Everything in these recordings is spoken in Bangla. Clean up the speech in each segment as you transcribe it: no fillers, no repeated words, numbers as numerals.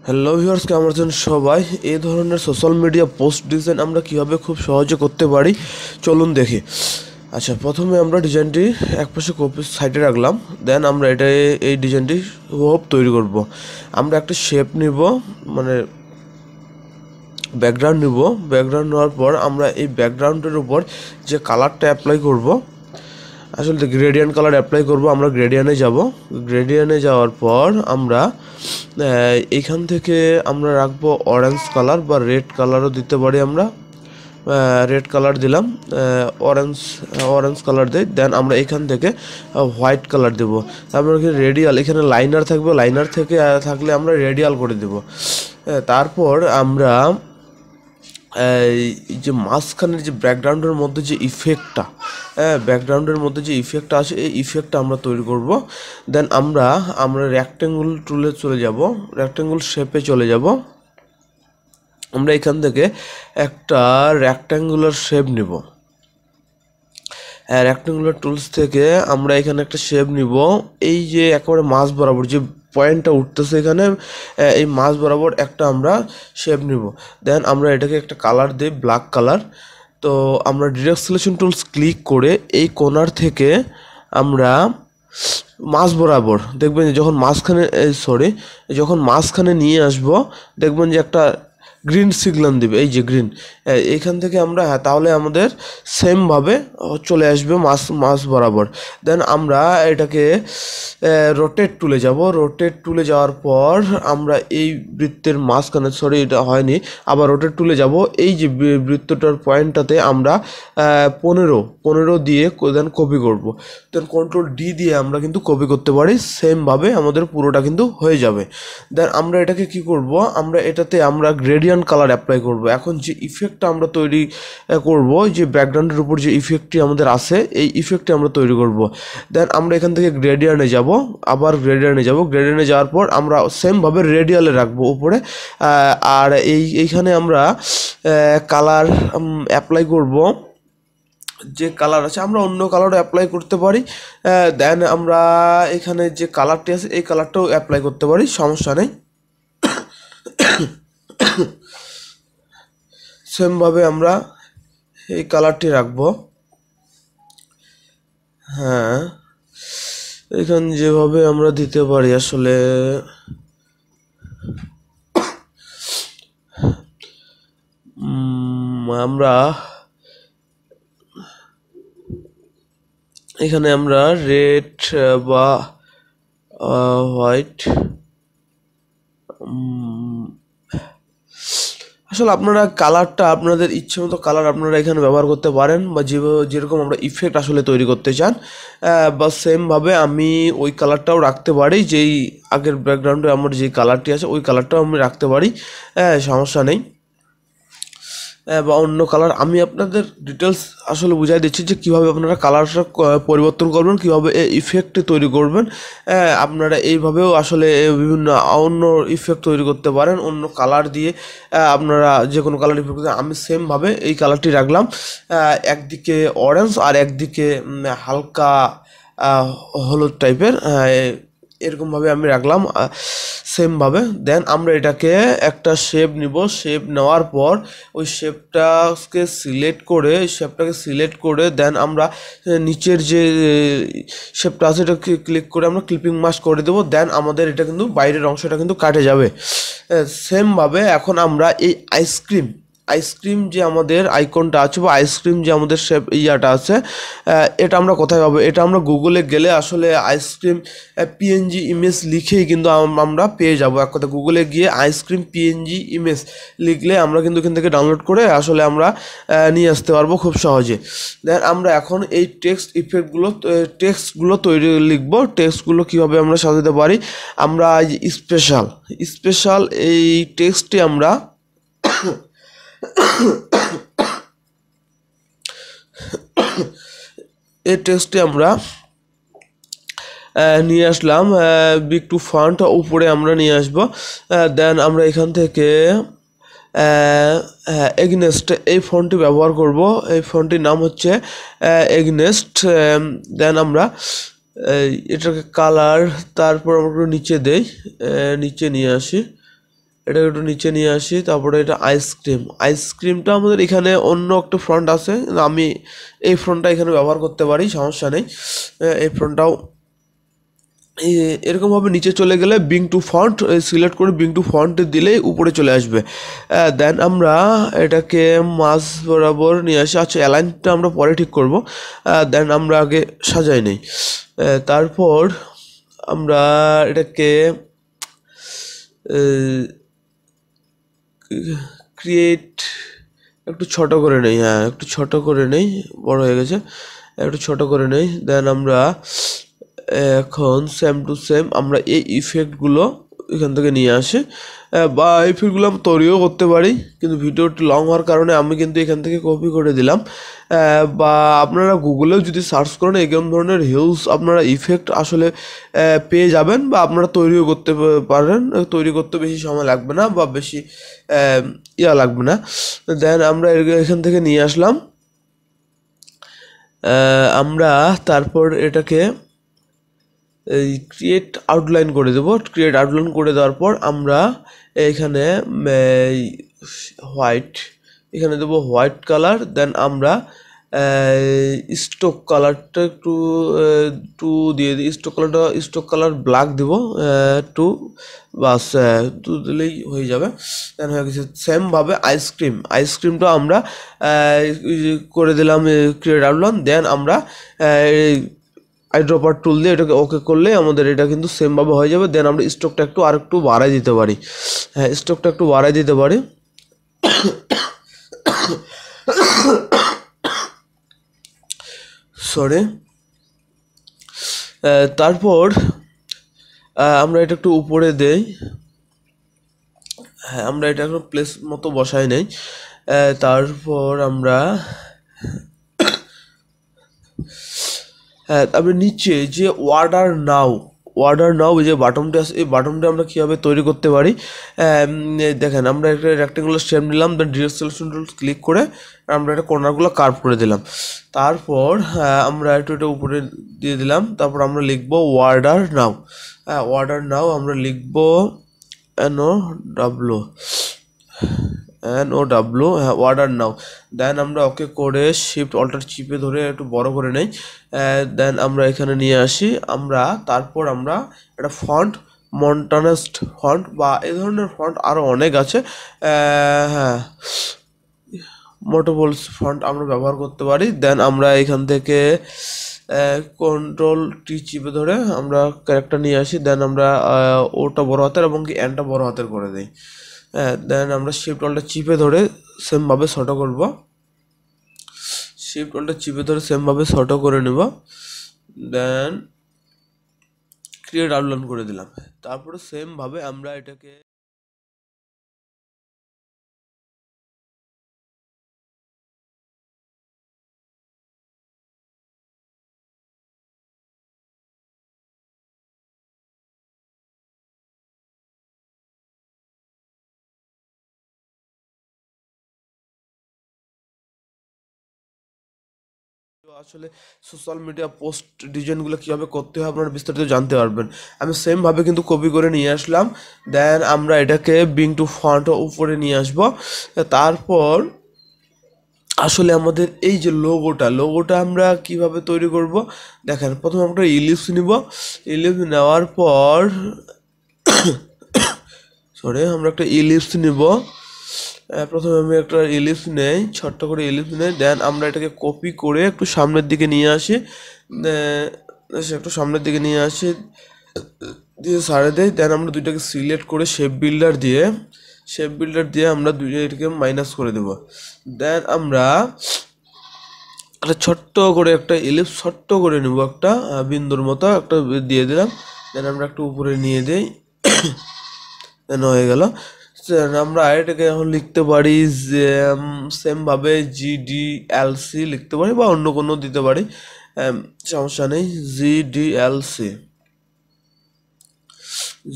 হ্যালো ভিউয়ার্স, কেমন আছেন সবাই? এই ধরনের সোশ্যাল মিডিয়া পোস্ট ডিজাইন আমরা কিভাবে খুব সহজে করতে পারি চলুন দেখি। আচ্ছা, প্রথমে আমরা ডিজাইনটি একপাশে কপি সাইডে রাখলাম। দেন আমরা এই ডিজাইনটি হুবহু তৈরি করব। আমরা একটা শেপ নিব, মানে ব্যাকগ্রাউন্ড নিব। ব্যাকগ্রাউন্ড নেওয়ার পর আমরা এই ব্যাকগ্রাউন্ডের উপর যে কালারটা অ্যাপ্লাই করব, আসলে গ্রেডিয়েন্ট কালার অ্যাপ্লাই করব। আমরা গ্রেডিয়েন্টে যাব। গ্রেডিয়েন্টে যাওয়ার পর আমরা এইখান থেকে আমরা রাখবো অরেঞ্জ কালার বা রেড কালারও দিতে পারি। আমরা রেড কালার দিলাম, অরেঞ্জ অরেঞ্জ কালার দিই। দেন আমরা এখান থেকে হোয়াইট কালার দেবো। তারপর রেডিয়াল, এখানে লাইনার থাকবে, লাইনার থেকে থাকলে আমরা রেডিয়াল করে দেবো। তারপর আমরা এই যে মাঝখানের যে ব্যাকগ্রাউন্ডের মধ্যে যে ইফেক্টটা, ব্যাকগ্রাউন্ডের মধ্যে যে ইফেক্টটা আছে, এই ইফেক্টটা আমরা তৈরি করব। দেন আমরা রেক্ট্যাঙ্গুল টুলে চলে যাব, রেক্ট্যাঙ্গুল শেপে চলে যাব। আমরা এখান থেকে একটা রেক্ট্যাঙ্গুলার শেপ নিব। রেক্ট্যাঙ্গুলার টুলস থেকে আমরা এখানে একটা শেপ নিব। এই যে একেবারে মাঝ বরাবর যে পয়েন্টটা উঠতেছে এখানে, এই মাঝ বরাবর একটা আমরা শেপ নিব। দেন আমরা এটাকে একটা কালার দিই, ব্ল্যাক কালার। তো আমরা ডিরেক্ট সিলেকশন টুলস ক্লিক করে এই কোণার থেকে আমরা মাঝ বরাবর দেখবেন যে যখন মাঝখানে নিয়ে আসব, দেখবেন যে একটা গ্রিন সিগন্যাল দিবে, এই যে গ্রিন। এইখান থেকে আমরা তাহলে আমাদের সেমভাবে চলে আসবে মাছ বরাবর। দেন আমরা এটাকে রোটেট টুলে যাব। রোটেট টুলে যাওয়ার পর আমরা এই বৃত্তের মাঝখানে, এটা হয়নি, আবার রোটেট টুলে যাব। এই যে বৃত্তটার পয়েন্টটাতে আমরা 15 দিয়ে দেন কপি করব। দেন কন্ট্রোল ডি দিয়ে আমরা কিন্তু কপি করতে পারি। সেমভাবে আমাদের পুরোটা কিন্তু হয়ে যাবে। দেন আমরা এটাকে কি করব, এটাতে আমরা গ্রেডিয়েন্ট কালার অ্যাপ্লাই করব। এখন যে ইফেক্টটা আমরা তৈরি করব, যে ব্যাকগ্রাউন্ডের উপর যে ইফেক্টটি আমাদের আছে, এই ইফেক্টটি আমরা তৈরি করব। দেন আমরা এখান থেকে গ্রেডিয়েন্টে যাব, আবার গ্রেডিয়েন্টে যাব। গ্রেডিয়েন্টে যাওয়ার পর আমরা সেমভাবে রেডিয়ালে রাখবো উপরে। আর এইখানে আমরা কালার অ্যাপ্লাই করব। যে কালার আছে আমরা অন্য কালারও অ্যাপ্লাই করতে পারি। দেন আমরা এখানে যে কালারটি আছে এই কালারটাও অ্যাপ্লাই করতে পারি, সমস্যা নেই। সেমভাবে আমরা এই কালারটি রাখবো। হ্যাঁ, এখানে যেভাবে আমরা দিতে পারি, আসলে আমরা এখানে আমরা রেড বা হোয়াইট, আসলে আপনারা কালারটা আপনাদের ইচ্ছে মতো কালার আপনারা এখানে ব্যবহার করতে পারেন, বা যেরকম আমরা ইফেক্ট আসলে তৈরি করতে চান। বা সেমভাবে আমি ওই কালারটাও রাখতে পারি, যেই আগের ব্যাকগ্রাউন্ডে আমার যে কালারটি আছে ওই কালারটাও আমি রাখতে পারি, সমস্যা নেই। বা অন্য কালার আমি আপনাদের ডিটেলস আসলে বুঝাই দিচ্ছি যে কীভাবে আপনারা কালারটা পরিবর্তন করবেন, কীভাবে ইফেক্ট তৈরি করবেন। আপনারা এইভাবেও আসলে বিভিন্ন অন্য ইফেক্ট তৈরি করতে পারেন অন্য কালার দিয়ে। আপনারা যে কোনো কালার ইফেক্ট করতে, আমি সেমভাবে এই কালারটি রাখলাম, একদিকে অরেঞ্জ আর একদিকে হালকা হলুদ টাইপের, এরকমভাবে আমি রাখলাম সেমভাবে। দেন আমরা এটাকে একটা শেপ নিব। শেপ নেওয়ার পর ওই শেপটাকে সিলেক্ট করে দেন আমরা নিচের যে শেপটা আছে এটাকে ক্লিক করে আমরা ক্লিপিং মাস্ক করে দেবো। দেন আমাদের এটা কিন্তু বাইরের অংশটা কিন্তু কাটে যাবে। সেমভাবে এখন আমরা এই আইসক্রিম যে আমাদের আইকনটা আছে, বা আইসক্রিম যে আমাদের শেপ ইয়াটা আছে, এটা আমরা কোথায় পাবো? এটা আমরা গুগলে গেলে আসলে আইসক্রিম পিএনজি ইমেজ লিখেই কিন্তু আমরা পেয়ে যাব। এক কথা, গুগলে গিয়ে আইসক্রিম পিএনজি ইমেজ লিখলে আমরা কিন্তু এখান থেকে ডাউনলোড করে আসলে আমরা নিয়ে আসতে পারবো খুব সহজে। দেন আমরা এখন এই টেক্সটগুলো লিখবো। টেক্সটগুলো কীভাবে আমরা সাজাতে পারি, আমরা স্পেশাল এই টেক্সটটি আমরা নিয়ে আসলাম। বিগ টু ফন্ট উপরে আমরা নিয়ে আসবো। দেন আমরা এখান থেকে এগনেস্ট এই ফন্টটি ব্যবহার করব। এই ফন্টটির নাম হচ্ছে এগনেস্ট। দেন আমরা এটাকে কালার, তারপর আমরা নিচে নিয়ে আসি। এটা একটু নিচে নিয়ে আসি। তারপরে এটা আইসক্রিমটা আমাদের এখানে অন্য একটা ফন্ট আছে, আমি এই ফন্টটা এখানে ব্যবহার করতে পারি, সমস্যা নেই। এই ফন্টটাও এরকমভাবে নিচে চলে গেলে বিং টু ফন্ট সিলেক্ট করে বিং টু ফন্ট দিলেই উপরে চলে আসবে। দেন আমরা এটাকে মাঝ বরাবর নিয়ে আসি। আচ্ছা, অ্যালাইনটা আমরা পরে ঠিক করব, দেন আমরা আগে সাজাই নেই। তারপর আমরা এটাকে ক্রিয়েট একটু ছোট করে নেই, হ্যাঁ একটু ছোট করে নেই, বড় হয়ে গেছে, একটু ছোট করে নেই। দেন আমরা এখন সেম টু সেম আমরা এই ইফেক্টগুলো এখান থেকে নিয়ে আসি, বা ইফেক্টগুলো আমি তৈরিও করতে পারি, কিন্তু ভিডিওটি লং হওয়ার কারণে আমি কিন্তু এখান থেকে কপি করে দিলাম। বা আপনারা গুগলেও যদি সার্চ করেন এরকম ধরনের হিউজ আপনারা ইফেক্ট আসলে পেয়ে যাবেন, বা আপনারা তৈরিও করতে পারেন। তৈরি করতে বেশি সময় লাগবে না বা বেশি লাগবে না। দেন আমরা এখান থেকে নিয়ে আসলাম। আমরা তারপর এটাকে এই ক্রিয়েট আউটলাইন করে দেবো। ক্রিয়েট আউটলাইন করে দেওয়ার পর আমরা এখানে হোয়াইট এখানে দেবো হোয়াইট কালার। দেন আমরা স্টোক কালারটা একটু টু দিয়ে দিই, স্টোক কালার ব্ল্যাক দেবো টু, বাস টু দিলেই হয়ে যাবে। দেন হয়ে গেছে। সেমভাবে আইসক্রিমটা আমরা করে দিলাম ক্রিয়েট আউটলাইন। দেন আমরা আইড্রপার টুল দিয়ে এটাকে ওকে করলে আমাদের এটা কিন্তু সেমভাবে হয়ে যাবে। দেন আমরা স্টকটা আরেকটু বাড়াই দিতে পারি, হ্যাঁ স্টকটা একটু বাড়াই দিতে পারি। সরি। তারপর আমরা এটা একটু উপরে দেই, হ্যাঁ আমরা এটা একটু প্লেস মতো বসাই নেই। তারপর আমরা তারপরে নিচে যে অর্ডার নাও যে বাটনটা আছে, এই বাটনটা আমরা কীভাবে তৈরি করতে পারি দেখেন। আমরা একটা রেক্টেঙ্গুলার শেপ নিলাম, দেন ডিরেক্ট সিলেকশন টুল ক্লিক করে আমরা এটা কর্নারগুলো কার্ভ করে দিলাম। তারপর আমরা একটু এটা উপরে দিয়ে দিলাম। তারপর আমরা লিখবো অর্ডার নাও আমরা লিখবো NOW, হ্যাঁ অর্ডার নাও। দেন আমরা ওকে করে শিফট অল্টার চিপে ধরে একটু বড় করে নেই। দেন আমরা এখানে নিয়ে আসি। তারপর আমরা একটা ফন্ট, মন্টানেস্ট ফন্ট বা এই ধরনের ফন্ট আরও অনেক আছে, হ্যাঁ মোটোবলস ফন্ট আমরা ব্যবহার করতে পারি। দেন আমরা এখান থেকে কন্ট্রোল টি চিপে ধরে আমরা ক্যারেক্টার নিয়ে আসি। দেন আমরা ওটা বড় হাতের এবং কি এনটা বড় হাতের করে দিই। দেন আমরা শিফট অল্টার চিপে ধরে সেমভাবে ছোটো করব, ছোটো করে নেব। দেন ক্রিয়েট আউটলাইন করে দিলাম। তারপরে সেমভাবে আমরা এটাকে আসলে সোশ্যাল মিডিয়া পোস্ট ডিজাইনগুলো কীভাবে করতে হয় আপনারা বিস্তারিত জানতে পারবেন। আমি সেমভাবে কিন্তু কপি করে নিয়ে আসলাম। দেন আমরা এটাকে বিং টু ফন্ট উপরে নিয়ে আসব। তারপর আসলে আমাদের এই যে লোগোটা আমরা কিভাবে তৈরি করব দেখেন। প্রথমে আমরা ইলিপস নিব, ইলিপস নেওয়ার পর আমরা একটা ইলিপস নিব। প্রথমে আমি একটা ইলিপস নেই, ছোট্ট করে ইলিপস নেই। দেন আমরা এটাকে কপি করে একটু সামনের দিকে নিয়ে আসি, দিয়ে সারে দেয়। দেন আমরা দুইটাকে সিলেক্ট করে শেপ বিল্ডার দিয়ে আমরা এটাকে মাইনাস করে দেব। দেন আমরা একটা ছোট্ট করে একটা ইলিপস ছোট্ট করে নেব, একটা বিন্দুর মতো একটা দিয়ে দিলাম। দেন আমরা একটু উপরে নিয়ে দিই, দেন হয়ে গেল। আমরা এটাকে এখন লিখতে পারি যে সেমভাবে GDLC লিখতে পারি বা অন্য কোনো দিতে পারি, সমস্যা নেই।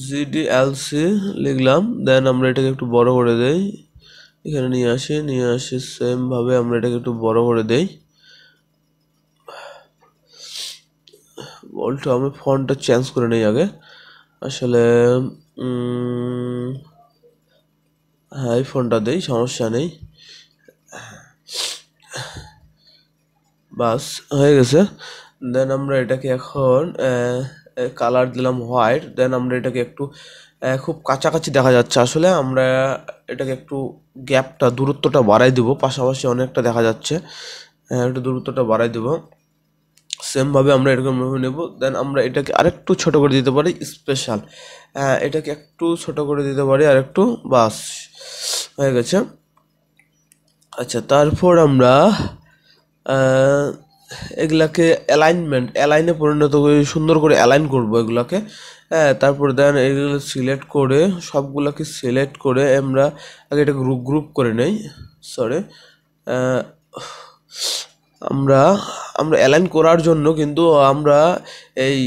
GDLC লিখলাম। দেন আমরা এটাকে একটু বড় করে দেই, এখানে নিয়ে আসি সেমভাবে আমরা এটাকে একটু বড় করে দেই। বলতো আমি ফন্টটা চেঞ্জ করে নেই আগে। আসলে হ্যাঁ এই ফোনটা দেই, সমস্যা নেই। বাস হয়ে গেছে। দেন আমরা এটাকে এখন কালার দিলাম হোয়াইট। দেন আমরা এটাকে একটু খুব কাছাকাছি দেখা যাচ্ছে আসলে, আমরা এটাকে একটু গ্যাপটা দূরত্বটা বাড়াই দিব, পাশাপাশি অনেকটা দেখা যাচ্ছে, একটু দূরত্বটা বাড়াই দিব। সেমভাবে আমরা এরকমভাবে নেব। দেন আমরা এটাকে আরেকটু ছোট করে দিতে পারি স্পেশাল, এটাকে একটু ছোট করে দিতে পারি আরেকটু। বাস হয়ে গেছে। আচ্ছা, তারপর আমরা আহ, এগুলাকে অ্যালাইনে পরিণত করে সুন্দর করে অ্যালাইন করবো এগুলাকে। হ্যাঁ, তারপর দেন এগুলো সিলেক্ট করে, সবগুলোকে সিলেক্ট করে আমরা আগে এটা গ্রুপ গ্রুপ করে নেই। সরি, আমরা আমরা অ্যালাইন করার জন্য কিন্তু আমরা এই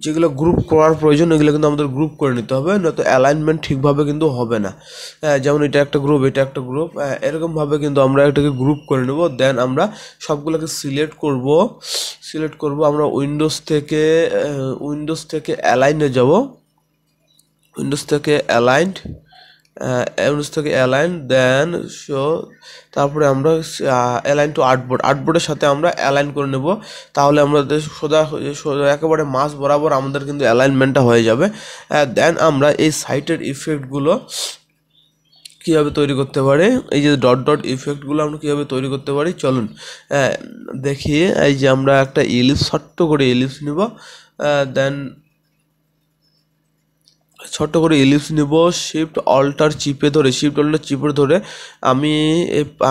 যেগুলো গ্রুপ করার প্রয়োজন এগুলো কিন্তু আমাদের গ্রুপ করে নিতে হবে, নয়তো অ্যালাইনমেন্ট ঠিকভাবে কিন্তু হবে না। যেমন এটা একটা গ্রুপ, এটা একটা গ্রুপ, এরকমভাবে কিন্তু আমরা এটাকে গ্রুপ করে নেব। দেন আমরা সবগুলোকে সিলেক্ট করব আমরা উইন্ডোজ থেকে অ্যালাইনে যাব, উইন্ডোজ থেকে অ্যালাইন দেন শো। তারপরে আমরা অ্যালাইন টু আর্টবোর্ডের সাথে আমরা অ্যালাইন করে নেব। তাহলে আমাদের সোজা সোজা একেবারে মাঝ বরাবর আমাদের কিন্তু অ্যালাইনমেন্টটা হয়ে যাবে। দেন আমরা এই সাইটের ইফেক্টগুলো কীভাবে তৈরি করতে পারি, এই যে ডট ডট ইফেক্টগুলো আমরা কীভাবে তৈরি করতে পারি চলুন দেখি। এই যে আমরা একটা ছোট্ট করে ইলিপস নিব। দেন ছোট্ট করে ইলিপস নিব, শিফট অল্টার চিপে ধরে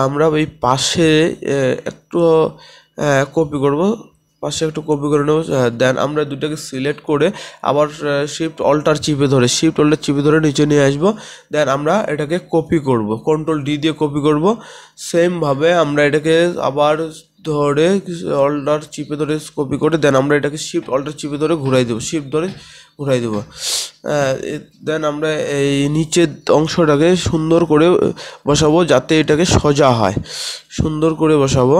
আমরা এই পাশে একটু কপি করব, পাশে একটু কপি করে নেব। দেন আমরা দুটাকে সিলেক্ট করে আবার শিফট অল্টার চিপে ধরে নিচে নিয়ে আসবো। দেন আমরা এটাকে কপি করব, কন্ট্রোল ডি দিয়ে কপি করব। সেমভাবে আমরা এটাকে আবার ধরে অল্টার চিপে ধরে কপি করে দেন আমরা এটাকে শিফট অল্টার চিপে ধরে ঘুরাই দেবো। দেন আমরা এই নিচের অংশটাকে সুন্দর করে বসাবো যাতে এটাকে সোজা হয়, সুন্দর করে বসাবো।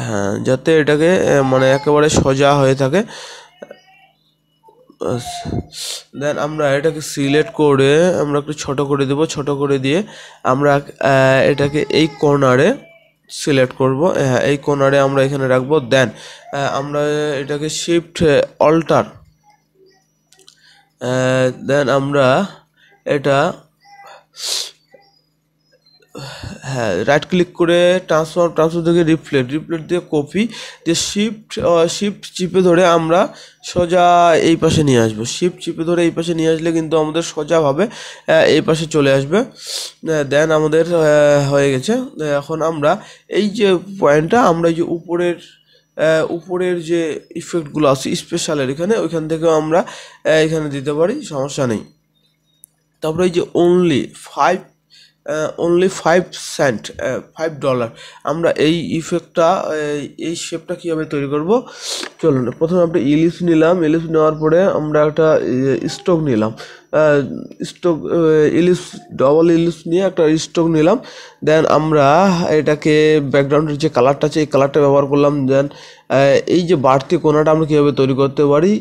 হ্যাঁ, যাতে এটাকে মানে একেবারে সোজা হয়ে থাকে। দেন আমরা এটাকে সিলেক্ট করে আমরা একটু ছোট করে দেবো, ছোট করে দিয়ে আমরা এটাকে এই কর্নারে সিলেক্ট করব। হ্যাঁ, এই কর্নারে আমরা এখানে রাখবো। দেন আমরা এটাকে শিফট অল্টার, দেন আমরা এটা হ্যাঁ রাইট ক্লিক করে ট্রান্সফার থেকে রিফ্লেক্ট দিয়ে কপি দিয়ে শিফট চিপে ধরে আমরা সোজা এই পাশে নিয়ে আসবো। শিফট চিপে ধরে এই পাশে নিয়ে আসলে কিন্তু আমাদের সোজাভাবে এই পাশে চলে আসবে। দেন আমাদের হয়ে গেছে। এখন আমরা এই যে পয়েন্টটা আমরা এই যে উপরের যে ইফেক্টগুলো আছে স্পেশালের ওইখান থেকেও আমরা এখানে দিতে পারি, সমস্যা নেই। তারপরে এই যে $5 $5 আমরা এই ইফেক্টটা এই শেপটা কীভাবে তৈরি করব চলুন। প্রথমে আমরা ইলিপস নেওয়ার পরে আমরা একটা স্ট্রোক নিলাম, ডবল ইলিপস নিয়ে একটা স্ট্রোক নিলাম। দেন আমরা এটাকে ব্যাকগ্রাউন্ডের যে কালারটা আছে এই কালারটা ব্যবহার করলাম। দেন এই যে বাড়তি কোণাটা আমরা কীভাবে তৈরি করতে পারি,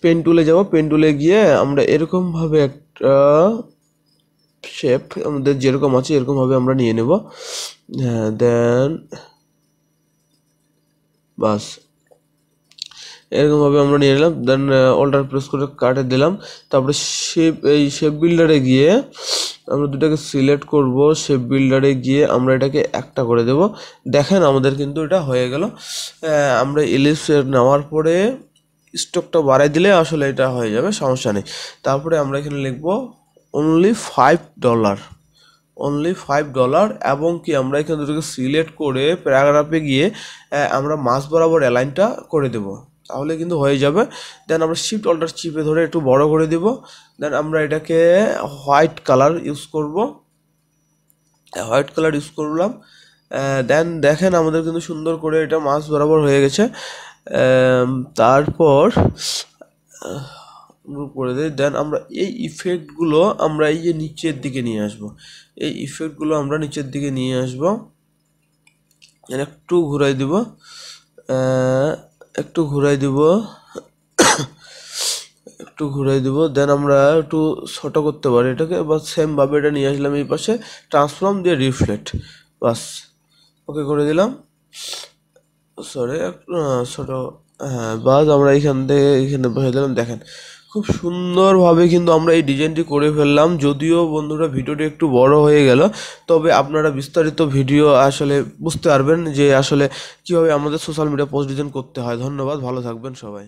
পেন টুলে যাব, পেন টুলে গিয়ে আমরা এরকমভাবে একটা শেপ আমাদের যেরকম আছে এরকমভাবে আমরা নিয়ে নেব। হ্যাঁ, দেন বাস এরকমভাবে আমরা নিয়ে নিলাম। দেন অল্টার প্রেস করে কাটে দিলাম। তারপরে শেপ বিল্ডারে গিয়ে আমরা দুটাকে সিলেক্ট করব, শেপ বিল্ডারে গিয়ে আমরা এটাকে একটা করে দেব। দেখেন আমাদের কিন্তু এটা হয়ে গেল। আমরা ইলিপস নেওয়ার পরে স্ট্রোকটা বাড়াই দিলে আসলে এটা হয়ে যাবে, সমস্যা নেই। তারপরে আমরা এখানে লিখবো only $5 এবং কি আমরা এখানে দুটোকে সিলেক্ট করে প্যারাগ্রাফে গিয়ে আমরা মাঝ বরাবর অ্যালাইনটা করে দেব, তাহলে কিন্তু হয়ে যাবে। দেন আমরা শিফট অল্টার চিপে ধরে একটু বড় করে দেব। দেন আমরা এটাকে হোয়াইট কালার ইউজ করলাম। দেন দেখেন আমাদের কিন্তু সুন্দর করে এটা মাঝ বরাবর হয়ে গেছে। তারপর করে দিই। দেন আমরা এই ইফেক্টগুলো আমরা এই যে নিচের দিকে নিয়ে আসবো, একটু ঘুরাই দিব, একটু ঘুরে দিব, দেন আমরা একটু ছোট করতে পারি এটাকে, বা সেমভাবে এটা নিয়ে আসলাম এই পাশে, ট্রান্সফর্ম দিয়ে রিফ্লেক্ট, বাস ওকে করে দিলাম। সরি ছোট, হ্যাঁ বাস আমরা এইখান থেকে এইখানে বসে দিলাম। দেখেন খুব সুন্দরভাবে কিন্তু আমরা এই ডিজাইনটি করে ফেললাম। যদিও বন্ধুরা ভিডিওটি একটু বড় হয়ে গেল, তবে আপনারা বিস্তারিত ভিডিও আসলে বুঝতে পারবেন যে আসলে কীভাবে আমাদের সোশ্যাল মিডিয়া পোস্ট ডিজাইন করতে হয়। ধন্যবাদ, ভালো থাকবেন সবাই।